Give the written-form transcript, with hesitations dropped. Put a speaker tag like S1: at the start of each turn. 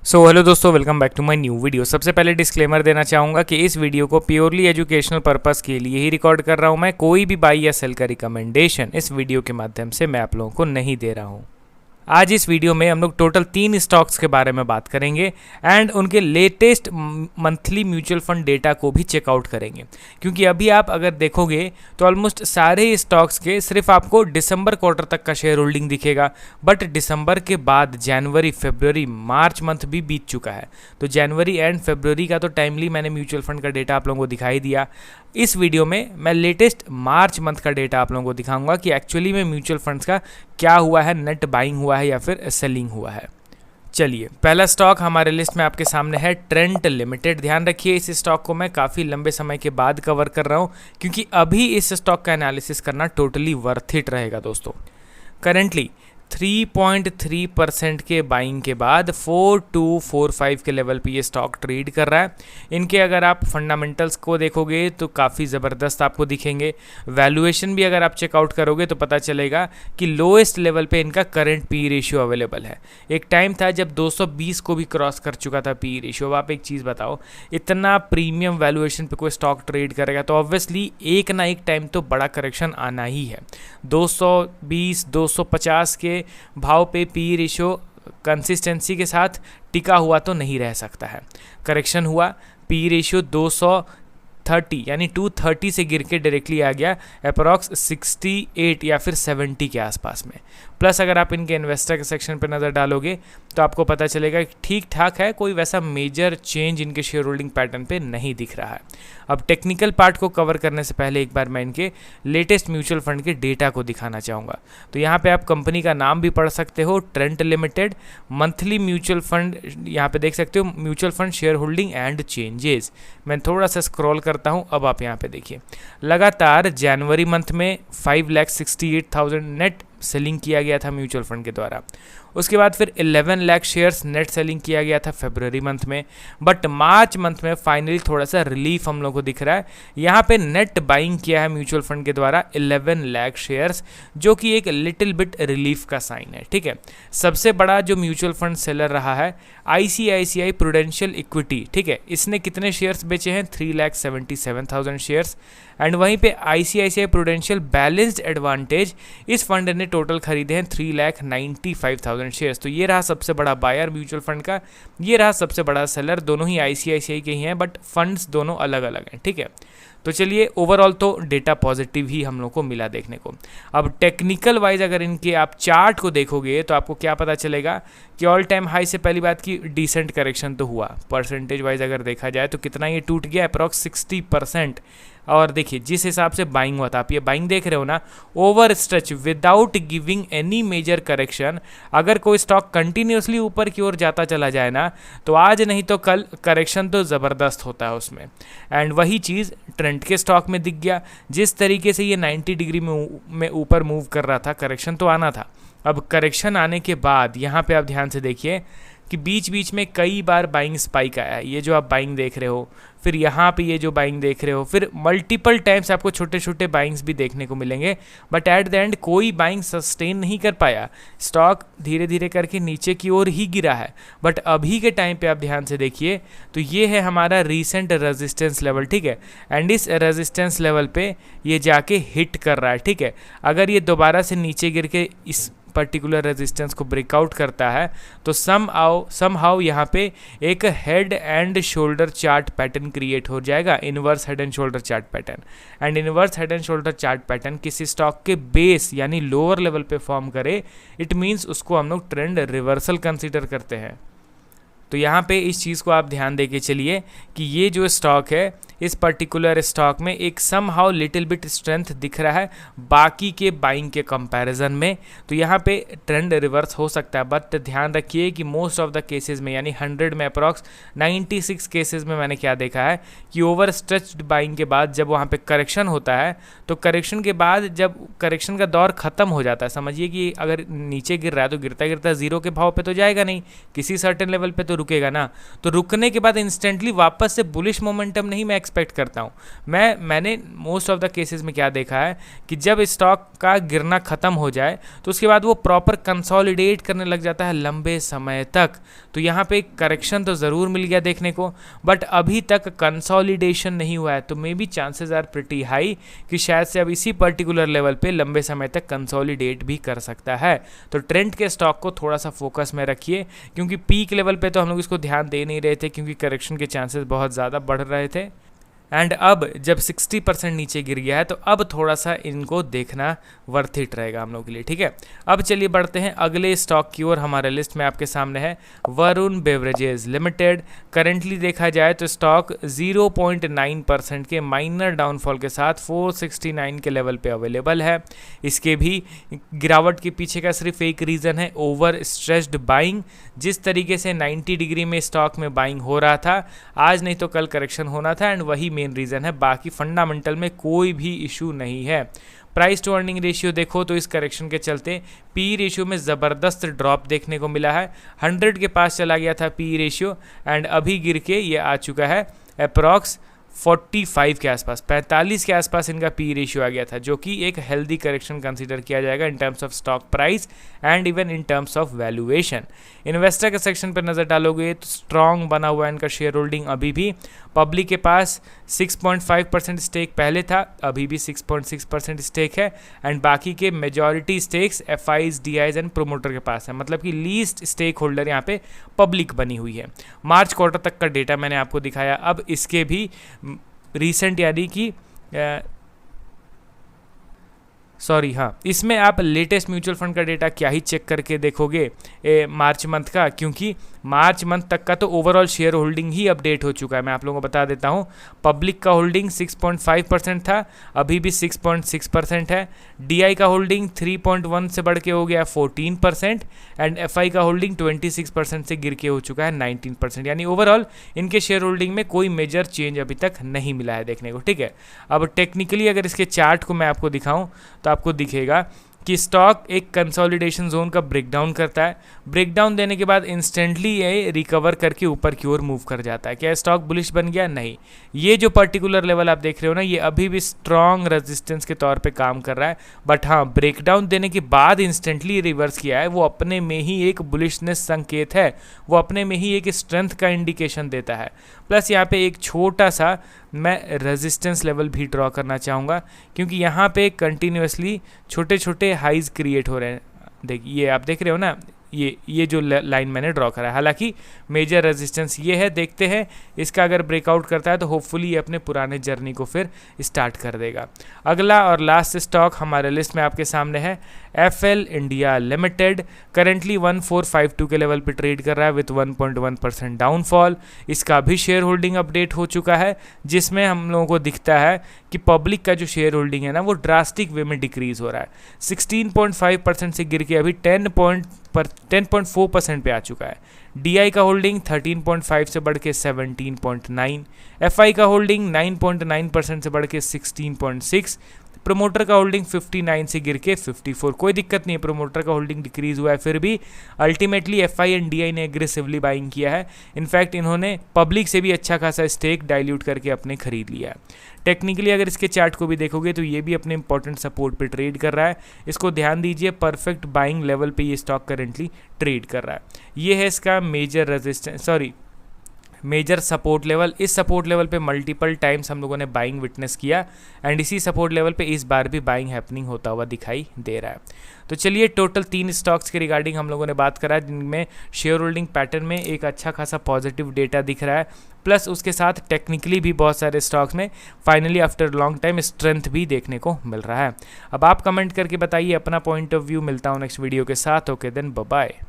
S1: सो hello दोस्तों, welcome back to my new video. सबसे पहले डिस्क्लेमर देना चाहूँगा कि इस वीडियो को प्योरली एजुकेशनल पर्पस के लिए ही रिकॉर्ड कर रहा हूँ। मैं कोई भी बाई या सेल का रिकमेंडेशन इस वीडियो के माध्यम से मैं आप लोगों को नहीं दे रहा हूँ। आज इस वीडियो में हम लोग टोटल 3 स्टॉक्स के बारे में बात करेंगे एंड उनके latest monthly mutual fund data को भी चेकआउट करेंगे, क्योंकि अभी आप अगर देखोगे तो ऑलमोस्ट सारे स्टॉक्स के सिर्फ आपको दिसंबर क्वार्टर तक का शेयर होल्डिंग दिखेगा, बट दिसंबर के बाद जनवरी, फरवरी, मार्च मंथ भी बीत चुका है। तो जनवरी एंड फरवरी का तो टाइमली मैंने म्यूचुअल फंड का डेटा आप लोगों को दिखाई दिया। इस वीडियो में मैं लेटेस्ट मार्च मंथ का डेटा आप लोगों को दिखाऊंगा कि एक्चुअली में म्यूचुअल फंड्स का क्या हुआ है, नेट बाइंग हुआ है या फिर सेलिंग हुआ है। चलिए, पहला स्टॉक हमारे लिस्ट में आपके सामने है ट्रेंट लिमिटेड। ध्यान रखिए, इस स्टॉक को मैं काफ़ी लंबे समय के बाद कवर कर रहा हूँ, क्योंकि अभी इस स्टॉक का एनालिसिस करना टोटली वर्थ इट रहेगा दोस्तों। करेंटली 3.3% के बाइंग के बाद 4245 के लेवल पे ये स्टॉक ट्रेड कर रहा है। इनके अगर आप फंडामेंटल्स को देखोगे तो काफ़ी ज़बरदस्त आपको दिखेंगे। वैल्यूएशन भी अगर आप चेकआउट करोगे तो पता चलेगा कि लोएस्ट लेवल पे इनका करंट पी रेशियो अवेलेबल है। एक टाइम था जब 220 को भी क्रॉस कर चुका था पी रेशियो। अब आप एक चीज़ बताओ, इतना प्रीमियम वैल्यूएशन पे कोई स्टॉक ट्रेड करेगा तो ऑब्वियसली एक ना एक टाइम तो बड़ा करेक्शन आना ही है। 220, 250 के भाव पे पी रेशियो कंसिस्टेंसी के साथ टिका हुआ तो नहीं रह सकता है। करेक्शन हुआ, पी रेशियो 230 यानी 230 से गिर के डायरेक्टली आ गया अप्रॉक्स 68 या फिर 70 के आसपास में। प्लस अगर आप इनके इन्वेस्टर के सेक्शन पर नज़र डालोगे तो आपको पता चलेगा कि ठीक ठाक है, कोई वैसा मेजर चेंज इनके शेयर होल्डिंग पैटर्न पे नहीं दिख रहा है। अब टेक्निकल पार्ट को कवर करने से पहले एक बार मैं इनके लेटेस्ट म्यूचुअल फंड के डेटा को दिखाना चाहूँगा। तो यहाँ पे आप कंपनी का नाम भी पढ़ सकते हो, Trent limited. Monthly mutual fund यहाँ पे देख सकते हो, mutual fund share holding and changes. मैं थोड़ा सा स्क्रॉल करता हूँ। अब आप यहाँ पे देखिए, लगातार जनवरी मंथ में 5,68,000 नेट सेलिंग किया गया था म्यूचुअल फंड के द्वारा। उसके बाद फिर 11 लाख शेयर्स नेट सेलिंग किया गया था फरवरी मंथ में। बट मार्च मंथ में फाइनली थोड़ा सा रिलीफ हम लोग को दिख रहा है। यहाँ पे नेट बाइंग किया है म्यूचुअल फंड के द्वारा 11 लाख शेयर्स, जो कि एक लिटिल बिट रिलीफ का साइन है। ठीक है, सबसे बड़ा जो म्यूचुअल फंड सेलर रहा है ICICI प्रूडेंशियल इक्विटी। ठीक है, इसने कितने शेयर्स बेचे हैं? 3,77,000 शेयर्स। एंड वहीं पे ICICI प्रूडेंशियल बैलेंस्ड एडवांटेज, इस फंड ने टोटल खरीदे हैं 3,95,000 शेयर्स। तो ये रहा सबसे बड़ा बायर म्यूचुअल फंड का, ये रहा सबसे बड़ा सेलर। दोनों ही ICICI के ही हैं, बट फंड्स दोनों अलग अलग हैं। ठीक है, तो चलिए, ओवरऑल तो डेटा पॉजिटिव ही हम लोग को मिला देखने को। अब टेक्निकल वाइज अगर इनके आप चार्ट को देखोगे तो आपको क्या पता चलेगा कि ऑल टाइम हाई से पहली बात की डिसेंट करेक्शन तो हुआ। परसेंटेज वाइज अगर देखा जाए तो कितना ये टूट गया, अप्रॉक्स 60%। और देखिए, जिस हिसाब से बाइंग हुआ था, आप ये बाइंग देख रहे हो ना, over stretch without giving any major correction. अगर कोई स्टॉक कंटिन्यूसली ऊपर की ओर जाता चला जाए ना, तो आज नहीं तो कल करेक्शन तो ज़बरदस्त होता है उसमें। एंड वही चीज़ ट्रेंड के स्टॉक में दिख गया। जिस तरीके से ये 90 डिग्री में ऊपर मूव कर रहा था, करेक्शन तो आना था। अब करेक्शन आने के बाद यहाँ पे आप ध्यान से देखिए कि बीच बीच में कई बार बाइंग स्पाइक आया है। ये जो आप बाइंग देख रहे हो, फिर यहाँ पे ये जो बाइंग देख रहे हो, फिर मल्टीपल टाइम्स आपको छोटे छोटे बाइंग्स भी देखने को मिलेंगे। बट एट द एंड कोई बाइंग सस्टेन नहीं कर पाया। स्टॉक धीरे धीरे करके नीचे की ओर ही गिरा है। बट अभी के टाइम पे आप ध्यान से देखिए तो ये है हमारा रीसेंट रेजिस्टेंस लेवल। ठीक है, एंड इस रेजिस्टेंस लेवल पे ये जाके हिट कर रहा है। ठीक है, अगर ये दोबारा से नीचे गिर के इस पर्टिकुलर रेजिस्टेंस को ब्रेकआउट करता है तो समहाउ यहाँ पे एक head and shoulder chart pattern create हो जाएगा, inverse head and shoulder chart pattern. And inverse head and shoulder chart pattern किसी स्टॉक के बेस यानी लोअर लेवल पे फॉर्म करे, इट मीन्स उसको हम लोग ट्रेंड रिवर्सल कंसीडर करते हैं। तो यहाँ पे इस चीज़ को आप ध्यान देके चलिए कि ये जो स्टॉक है, इस पर्टिकुलर स्टॉक में एक समहाउ लिटिल बिट स्ट्रेंथ दिख रहा है बाकी के बाइंग के कंपैरिजन में। तो यहाँ पे ट्रेंड रिवर्स हो सकता है, बट ध्यान रखिए कि मोस्ट ऑफ द केसेस में, यानी 100 में अप्रॉक्स 96 केसेस में मैंने क्या देखा है कि ओवर स्ट्रेच्ड बाइंग के बाद जब वहाँ पे करेक्शन होता है, तो करेक्शन के बाद जब करेक्शन का दौर ख़त्म हो जाता है, समझिए कि अगर नीचे गिर रहा है तो गिरता गिरता 0 के भाव पे तो जाएगा नहीं, किसी सर्टेन लेवल पे तो रुकेगा ना, तो रुकने के बाद इंस्टेंटली वापस से बुलिश मोमेंटम नहीं मैं एक्सपेक्ट करता हूँ। मैंने मोस्ट ऑफ द केसेस में क्या देखा है कि जब स्टॉक का गिरना ख़त्म हो जाए तो उसके बाद वो प्रॉपर कंसोलिडेट करने लग जाता है लंबे समय तक। तो यहाँ पे एक करेक्शन तो ज़रूर मिल गया देखने को, बट अभी तक कंसोलिडेशन नहीं हुआ है। तो maybe chances are pretty high कि शायद से अब इसी पर्टिकुलर लेवल पे लंबे समय तक कंसोलिडेट भी कर सकता है। तो ट्रेंड के स्टॉक को थोड़ा सा फोकस में रखिए, क्योंकि पीक लेवल पे तो हम लोग इसको ध्यान दे नहीं रहे थे क्योंकि करेक्शन के चांसेस बहुत ज़्यादा बढ़ रहे थे। एंड अब जब 60% नीचे गिर गया है तो अब थोड़ा सा इनको देखना वर्थ इट रहेगा हम लोग के लिए, ठीक है। अब चलिए बढ़ते हैं अगले स्टॉक की ओर। हमारे लिस्ट में आपके सामने है वरुण बेवरेजेस लिमिटेड। करेंटली देखा जाए तो स्टॉक 0.9% के माइनर डाउनफॉल के साथ 469 के लेवल पे अवेलेबल है। इसके भी गिरावट के पीछे का सिर्फ एक रीज़न है, ओवर स्ट्रेस्ड बाइंग। जिस तरीके से 90 डिग्री में स्टॉक में बाइंग हो रहा था, आज नहीं तो कल करेक्शन होना था, एंड वही मेन रीज़न है। बाकी फंडामेंटल में कोई भी इशू नहीं है। प्राइस टू अर्निंग रेशियो देखो तो इस करेक्शन के चलते पी रेशियो में ज़बरदस्त ड्रॉप देखने को मिला है। 100 के पास चला गया था पी रेशियो, एंड अभी गिर के ये आ चुका है अप्रॉक्स 45 के आसपास, 45 के आसपास इनका पी रेशियो आ गया था, जो कि एक हेल्दी करेक्शन कंसीडर किया जाएगा in terms of stock price and even in terms of valuation. Investor के सेक्शन पर नज़र डालोगे तो स्ट्रॉन्ग बना हुआ है इनका शेयर होल्डिंग अभी भी। पब्लिक के पास 6.5% स्टेक पहले था, अभी भी 6.6% स्टेक है, एंड बाकी के majority stakes FIIs, DIs and promoter के पास है। मतलब कि लीस्ट स्टेक होल्डर यहाँ पे पब्लिक बनी हुई है। मार्च क्वार्टर तक का डेटा मैंने आपको दिखाया। अब इसके भी रीसेंट यानी कि इसमें आप लेटेस्ट म्यूचुअल फंड का डेटा क्या ही चेक करके देखोगे मार्च मंथ का, क्योंकि मार्च मंथ तक का तो ओवरऑल शेयर होल्डिंग ही अपडेट हो चुका है। मैं आप लोगों को बता देता हूँ, पब्लिक का होल्डिंग 6.5% था, अभी भी 6.6% है। डीआई का होल्डिंग 3.1 से बढ़ के हो गया 14%, एंड एफआई का होल्डिंग 26% से गिर के हो चुका है 19%। यानी ओवरऑल इनके शेयर होल्डिंग में कोई मेजर चेंज अभी तक नहीं मिला है देखने को, ठीक है। अब टेक्निकली अगर इसके चार्ट को मैं आपको दिखाऊँ तो आपको दिखेगा कि स्टॉक एक कंसोलिडेशन जोन का ब्रेकडाउन करता है। ब्रेकडाउन देने के बाद इंस्टेंटली ये रिकवर करके ऊपर की ओर मूव कर जाता है। क्या स्टॉक बुलिश बन गया? नहीं। ये जो पर्टिकुलर लेवल आप देख रहे हो ना, ये अभी भी स्ट्रॉन्ग रेजिस्टेंस के तौर पे काम कर रहा है, बट हाँ, ब्रेकडाउन देने के बाद इंस्टेंटली रिवर्स किया है। वो अपने में ही एक बुलिशनेस संकेत है, वो अपने में ही एक स्ट्रेंथ का इंडिकेशन देता है। प्लस यहाँ पे एक छोटा सा मैं रेजिस्टेंस लेवल भी ड्रॉ करना चाहूँगा, क्योंकि यहाँ पे कंटिन्यूसली छोटे छोटे हाइज क्रिएट हो रहे हैं। देखिए, ये आप देख रहे हो ना, ये जो लाइन मैंने ड्रॉ करा है। हालांकि मेजर रेजिस्टेंस ये है, देखते हैं इसका अगर ब्रेकआउट करता है तो होपफुली ये अपने पुराने जर्नी को फिर स्टार्ट कर देगा। अगला और लास्ट स्टॉक हमारे लिस्ट में आपके सामने है एफएल इंडिया लिमिटेड। करेंटली 1452 के लेवल पे ट्रेड कर रहा है विथ 1.1% डाउनफॉल। इसका भी शेयर होल्डिंग अपडेट हो चुका है, जिसमें हम लोगों को दिखता है कि पब्लिक का जो शेयर होल्डिंग है ना, वो ड्रास्टिक वे में डिक्रीज हो रहा है। 16.5% से गिर के अभी 10.4% पे आ चुका है। डीआई का होल्डिंग 13.5 से बढ़ के 17.9, एफआई का होल्डिंग 9.9% से बढ़ के 16.6, प्रोमोटर का होल्डिंग 59 से गिर के 54। कोई दिक्कत नहीं है, प्रोमोटर का होल्डिंग डिक्रीज हुआ है, फिर भी अल्टीमेटली एफआई एंड डीआई ने एग्रेसिवली बाइंग किया है। इनफैक्ट इन्होंने पब्लिक से भी अच्छा खासा स्टेक डाइल्यूट करके अपने खरीद लिया है। टेक्निकली अगर इसके चार्ट को भी देखोगे तो ये भी अपने इंपॉर्टेंट सपोर्ट पे ट्रेड कर रहा है। इसको ध्यान दीजिए, परफेक्ट बाइंग लेवल पे ये स्टॉक करेंटली ट्रेड कर रहा है। ये है इसका मेजर सपोर्ट लेवल। इस सपोर्ट लेवल पे मल्टीपल टाइम्स हम लोगों ने बाइंग विटनेस किया, एंड इसी सपोर्ट लेवल पे इस बार भी बाइंग हैपनिंग होता हुआ दिखाई दे रहा है। तो चलिए, टोटल 3 स्टॉक्स के रिगार्डिंग हम लोगों ने बात करा, जिनमें शेयर होल्डिंग पैटर्न में एक अच्छा खासा पॉजिटिव डेटा दिख रहा है, प्लस उसके साथ टेक्निकली भी बहुत सारे स्टॉक्स में finally after long time strength भी देखने को मिल रहा है। अब आप कमेंट करके बताइए अपना पॉइंट ऑफ व्यू। मिलता हूँ नेक्स्ट वीडियो के साथ। Okay then, bye bye.